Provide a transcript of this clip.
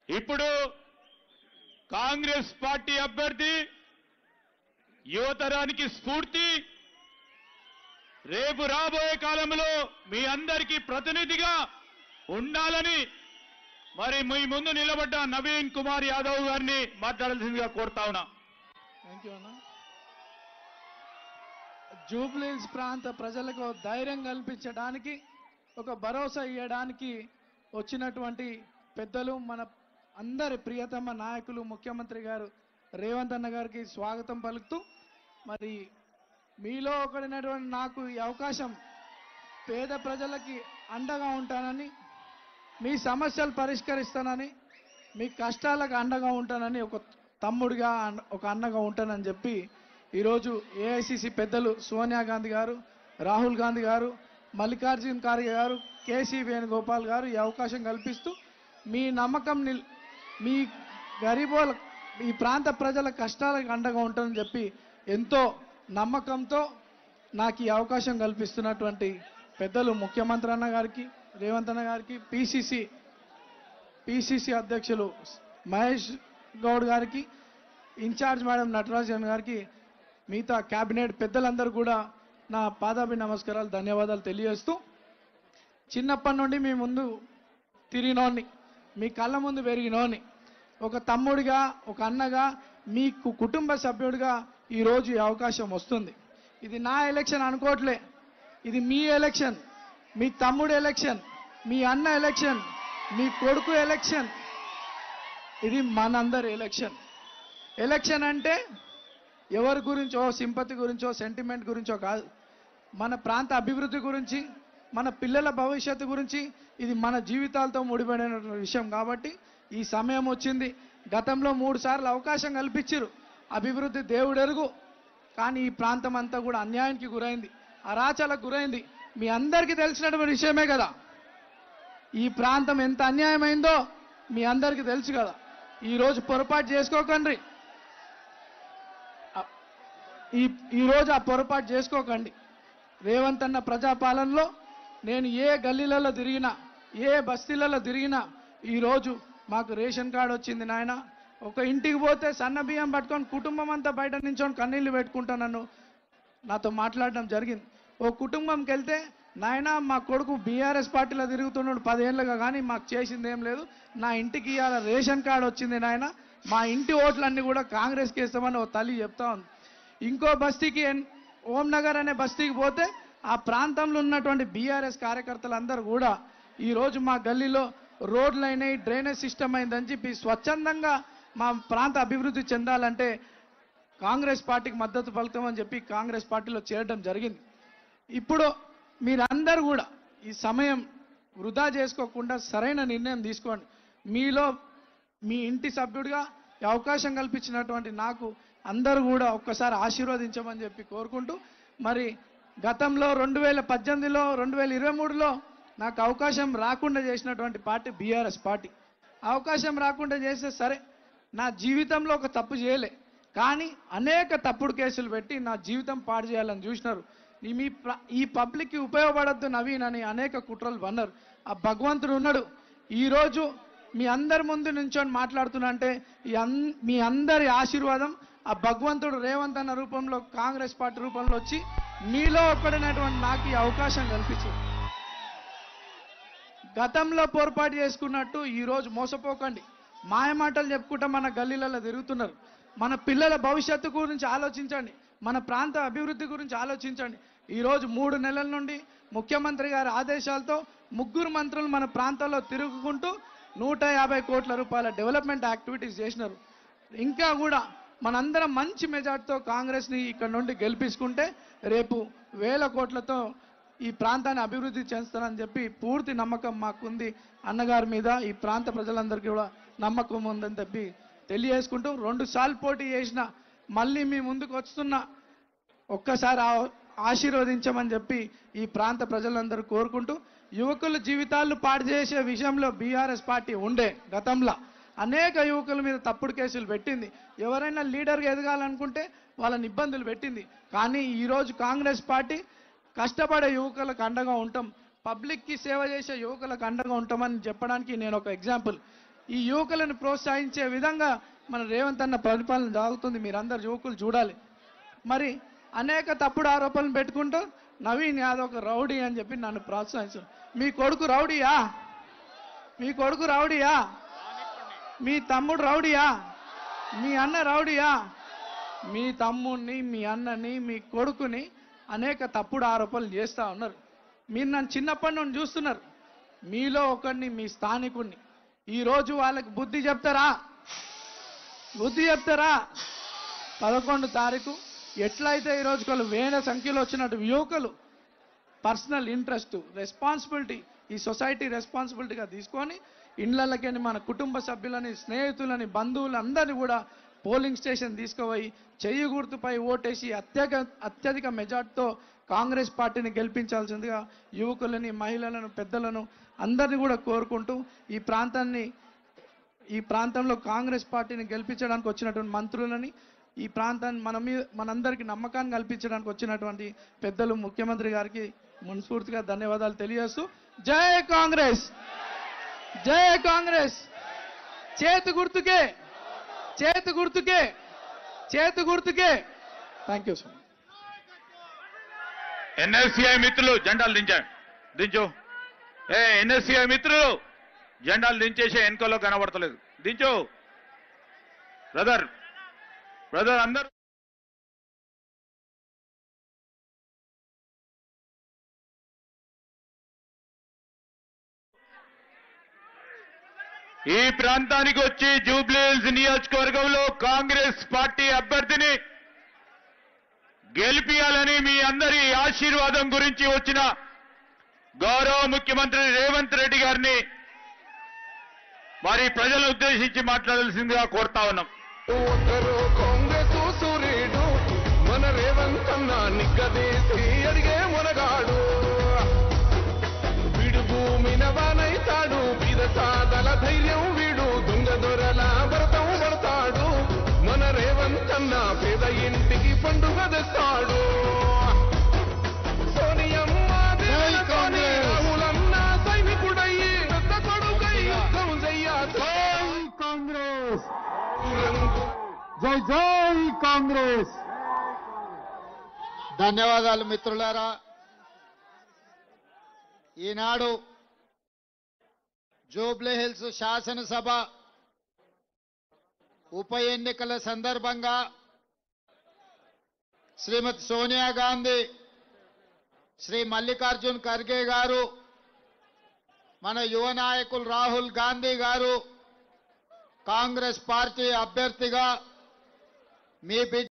ఇప్పుడు కాంగ్రెస్ పార్టీ అభ్యర్థి యువతరానికి స్ఫూర్తి, రేపు రాబోయే కాలంలో మీ అందరికీ ప్రతినిధిగా ఉండాలని మరి మీ ముందు నిలబడ్డ నవీన్ కుమార్ యాదవ్ గారిని మాట్లాడాల్సిందిగా కోరుతా ఉన్నా. థ్యాంక్ యూ అన్న. జూబ్లీహిల్స్ ప్రాంత ప్రజలకు ధైర్యం కల్పించడానికి, ఒక భరోసా ఇవ్వడానికి వచ్చినటువంటి పెద్దలు, మన అందరి ప్రియతమ నాయకులు ముఖ్యమంత్రి గారు రేవంత్ అన్న గారికి స్వాగతం పలుకుతూ, మరి మీలో ఒకడైనటువంటి నాకు ఈ అవకాశం, పేద ప్రజలకి అండగా ఉంటానని, మీ సమస్యలు పరిష్కరిస్తానని, మీ కష్టాలకు అండగా ఉంటానని, ఒక తమ్ముడిగా ఒక అన్నగా ఉంటానని చెప్పి ఈరోజు ఏఐసిసి పెద్దలు సోనియా గాంధీ గారు, రాహుల్ గాంధీ గారు, మల్లికార్జున్ ఖార్గే గారు, కేసీ వేణుగోపాల్ గారు ఈ అవకాశం కల్పిస్తూ మీ నమ్మకం మీ గరీబోల ఈ ప్రాంత ప్రజల కష్టాలకు అండగా ఉంటానని చెప్పి ఎంతో నమ్మకంతో నాకు ఈ అవకాశం కల్పిస్తున్నటువంటి పెద్దలు ముఖ్యమంత్రి అన్న గారికి, రేవంత్ అన్న గారికి, పిసిసి అధ్యక్షులు మహేష్ గౌడ్ గారికి, ఇన్ఛార్జ్ మేడం నటరాజన్ గారికి, మిగతా క్యాబినెట్ పెద్దలందరూ కూడా నా పాదాభి నమస్కారాలు, ధన్యవాదాలు తెలియజేస్తూ, చిన్నప్పటి నుండి మీ ముందు తిరిగినోని, మీ కళ్ళ ముందు పెరిగినోని, ఒక తమ్ముడిగా, ఒక అన్నగా, మీకు కుటుంబ సభ్యుడిగా ఈరోజు ఈ అవకాశం వస్తుంది. ఇది నా ఎలక్షన్ అనుకోవట్లే, ఇది మీ ఎలక్షన్, మీ తమ్ముడు ఎలక్షన్, మీ అన్న ఎలక్షన్, మీ కొడుకు ఎలక్షన్, ఇది మనందరి ఎలక్షన్. ఎలక్షన్ అంటే ఎవరి గురించో, సింపతి గురించో, సెంటిమెంట్ గురించో కాదు, మన ప్రాంత అభివృద్ధి గురించి, మన పిల్లల భవిష్యత్తు గురించి, ఇది మన జీవితాలతో ముడిపడిన విషయం. కాబట్టి ఈ సమయం వచ్చింది. గతంలో 3 సార్లు అవకాశం కల్పించారు, అభివృద్ధి దేవుడెరుగు, కానీ ఈ ప్రాంతం అంతా కూడా అన్యాయానికి గురైంది, అరాచలకు గురైంది. మీ అందరికీ తెలిసినటువంటి విషయమే కదా, ఈ ప్రాంతం ఎంత అన్యాయమైందో మీ అందరికీ తెలుసు కదా. ఈరోజు పొరపాటు చేసుకోకండి, ఈరోజు ఆ పొరపాటు చేసుకోకండి. రేవంత్ అన్న ప్రజాపాలనలో నేను ఏ గల్లీలలో తిరిగినా, ఏ బస్తీలలో తిరిగినా, ఈరోజు మాకు రేషన్ కార్డు వచ్చింది నాయన, ఒక ఇంటికి పోతే సన్న బియ్యం పట్టుకొని కుటుంబం అంతా బయట నించొని కన్నీళ్లు పెట్టుకుంటానన్ను నాతో మాట్లాడడం జరిగింది. ఓ కుటుంబంకి వెళ్తే, నాయన మా కొడుకు బీఆర్ఎస్ పార్టీలో తిరుగుతున్నాడు 10 ఏళ్ళుగా, కానీ మాకు చేసింది ఏం లేదు, నా ఇంటికి ఇవాళ రేషన్ కార్డు వచ్చింది నాయన, మా ఇంటి ఓట్లన్నీ కూడా కాంగ్రెస్కి వేస్తామని ఓ తల్లి చెప్తా ఉంది. ఇంకో బస్తీకి, ఓంనగర్ అనే బస్తీకి పోతే ఆ ప్రాంతంలో ఉన్నటువంటి బీఆర్ఎస్ కార్యకర్తలందరూ కూడా ఈరోజు మా గల్లీలో రోడ్లు అయినాయి, డ్రైనేజ్ సిస్టమ్ అయిందని చెప్పి స్వచ్ఛందంగా మా ప్రాంత అభివృద్ధి చెందాలంటే కాంగ్రెస్ పార్టీకి మద్దతు పలుకుతామని చెప్పి కాంగ్రెస్ పార్టీలో చేరడం జరిగింది. ఇప్పుడు మీరందరూ కూడా ఈ సమయం వృధా చేసుకోకుండా సరైన నిర్ణయం తీసుకోండి. మీలో మీ ఇంటి సభ్యుడిగా ఈ అవకాశం కల్పించినటువంటి నాకు అందరూ కూడా ఒక్కసారి ఆశీర్వదించమని చెప్పి కోరుకుంటూ, మరి గతంలో 2018లో 2023లో నాకు అవకాశం రాకుండా చేసినటువంటి పార్టీ బీఆర్ఎస్ పార్టీ. అవకాశం రాకుండా చేస్తే సరే, నా జీవితంలో ఒక తప్పు చేయలే, కానీ అనేక తప్పుడు కేసులు పెట్టి నా జీవితం పాడు చేయాలని చూసినారు. ఈ పబ్లిక్కి ఉపయోగపడద్దు నవీన్ అని అనేక కుట్రలు పన్నారు. ఆ భగవంతుడు ఉన్నాడు. ఈరోజు మీ అందరి ముందు నుంచొని మాట్లాడుతున్నా అంటే మీ అందరి ఆశీర్వాదం, ఆ భగవంతుడు రేవంత్ అన్న రూపంలో, కాంగ్రెస్ పార్టీ రూపంలో వచ్చి మీలో ఒక్కడైనటువంటి నాకు ఈ అవకాశం కల్పించింది. గతంలో పొరపాటు చేసుకున్నట్టు ఈరోజు మోసపోకండి. మాయమాటలు చెప్పుకుంటా మన గల్లీలలో తిరుగుతున్నారు. మన పిల్లల భవిష్యత్తు గురించి ఆలోచించండి, మన ప్రాంత అభివృద్ధి గురించి ఆలోచించండి. ఈరోజు 3 నెలల నుండి ముఖ్యమంత్రి గారి ఆదేశాలతో 3 మంత్రులు మన ప్రాంతాల్లో తిరుగుకుంటూ 150 కోట్ల రూపాయల డెవలప్మెంట్ యాక్టివిటీస్ చేసినారు. ఇంకా కూడా మనందరం మంచి మెజార్టీతో కాంగ్రెస్ని ఇక్కడ నుండి గెలిపించుకుంటే రేపు 1000 కోట్లతో ఈ ప్రాంతాన్ని అభివృద్ధి చేస్తానని చెప్పి పూర్తి నమ్మకం మాకుంది. అన్నగారి మీద ఈ ప్రాంత ప్రజలందరికీ కూడా నమ్మకం ఉందని చెప్పి తెలియజేసుకుంటూ, 2 సార్లు పోటీ చేసిన మళ్ళీ మీ ముందుకు వస్తున్నా, ఒక్కసారి ఆశీర్వదించమని చెప్పి ఈ ప్రాంత ప్రజలందరూ కోరుకుంటూ, యువకుల జీవితాలు పాడు చేసే విషయంలో బీఆర్ఎస్ పార్టీ ఉండే గతంలో అనేక యువకుల మీద తప్పుడు కేసులు పెట్టింది. ఎవరైనా లీడర్గా ఎదగాలనుకుంటే వాళ్ళని ఇబ్బందులు పెట్టింది. కానీ ఈరోజు కాంగ్రెస్ పార్టీ కష్టపడే యువకులకు అండగా ఉంటాం, పబ్లిక్కి సేవ చేసే యువకులకు అండగా ఉంటామని చెప్పడానికి నేను ఒక ఎగ్జాంపుల్. ఈ యువకులను ప్రోత్సహించే విధంగా మన రేవంత్ అన్న పరిపాలన సాగుతుంది. మీరందరు యువకులు చూడాలి. మరి అనేక తప్పుడు ఆరోపణలు పెట్టుకుంటూ నవీన్ యాదవ్ ఒక రౌడీ అని చెప్పి నన్ను ప్రోత్సహించారు. మీ కొడుకు రౌడీయా? మీ కొడుకు రౌడీయా? మీ తమ్ముడు రౌడీయా? మీ అన్న రౌడీయా? మీ తమ్ముడిని, మీ అన్నని, మీ కొడుకుని అనేక తప్పుడు ఆరోపణలు చేస్తూ ఉన్నారు. మీరు నన్ను చిన్నప్పటి నుండి చూస్తున్నారు. మీలో ఒకరిని, మీ స్థానికుడిని. ఈరోజు వాళ్ళకి బుద్ధి చెప్తారా? బుద్ధి చెప్తారా? 11 తారీఖు ఎట్లయితే ఈరోజు వాళ్ళు వేల సంఖ్యలో వచ్చినట్టు యువకులు పర్సనల్ ఇంట్రెస్ట్, రెస్పాన్సిబిలిటీ, ఈ సొసైటీ రెస్పాన్సిబిలిటీగా తీసుకొని ఇండ్లకి మన కుటుంబ సభ్యులని, స్నేహితులని, బంధువులందరినీ కూడా పోలింగ్ స్టేషన్ తీసుకుపోయి చెయ్యి గుర్తుపై ఓటేసి అత్యధిక మెజార్టీతో కాంగ్రెస్ పార్టీని గెలిపించాల్సిందిగా యువకులని, మహిళలను, పెద్దలను అందరినీ కూడా కోరుకుంటూ ఈ ప్రాంతంలో కాంగ్రెస్ పార్టీని గెలిపించడానికి వచ్చినటువంటి మంత్రులని, ఈ ప్రాంతాన్ని మనందరికీ నమ్మకాన్ని కల్పించడానికి వచ్చినటువంటి పెద్దలు, ముఖ్యమంత్రి గారికి మనస్ఫూర్తిగా ధన్యవాదాలు తెలియజేస్తూ జై కాంగ్రెస్, జై కాంగ్రెస్. చేతి గుర్తుకే, చేతి గుర్తుకే, చేతి గుర్తుకే. Thank you sir. ఎన్ఎస్సీఐ మిత్రులు జెండాలు దించు. ఎన్ఎస్సీఐ మిత్రులు జెండాలు దించేసి వెనుకలో కనబడతలేదు. దించు బ్రదర్, బ్రదర్ అందరూ. ఈ ప్రాంతానికి వచ్చి జూబ్లీహిల్స్ నియోజకవర్గంలో కాంగ్రెస్ పార్టీ అభ్యర్థిని గెలిపియాలని మీ అందరి ఆశీర్వాదం గురించి వచ్చిన గౌరవ ముఖ్యమంత్రి రేవంత్ రెడ్డి గారిని మరి ప్రజలను ఉద్దేశించి మాట్లాడాల్సిందిగా కోరుతా ఉన్నాం. కాంగ్రెస్ సూర్యుడు మన రేవంత్ అన్న నిగ్గదీసి అడిగే మునగాడు. వీడు భూమిన వానైతాడు, బీద సాదల ధైర్యం వీడు, దొంగ దొరల భరతం పడతాడు. మన రేవంత్ అన్న పేద ఇంటికి పండుగ తెస్తాడు. సోనియమ్మ దేవతోని రాహులన్న సైనికుడయ్యి పెద్ద కొడుకై యుద్ధం చెయ్యాలి. కాంగ్రెస్, జై జై కాంగ్రెస్. ధన్యవాదాలు మిత్రులారా. ఈనాడు జూబ్లీహిల్స్ శాసనసభ ఉప ఎన్నికల సందర్భంగా శ్రీమతి సోనియా గాంధీ, శ్రీ మల్లికార్జున్ ఖర్గే గారు, మన యువ నాయకులు రాహుల్ గాంధీ గారు కాంగ్రెస్ పార్టీ అభ్యర్థిగా మీ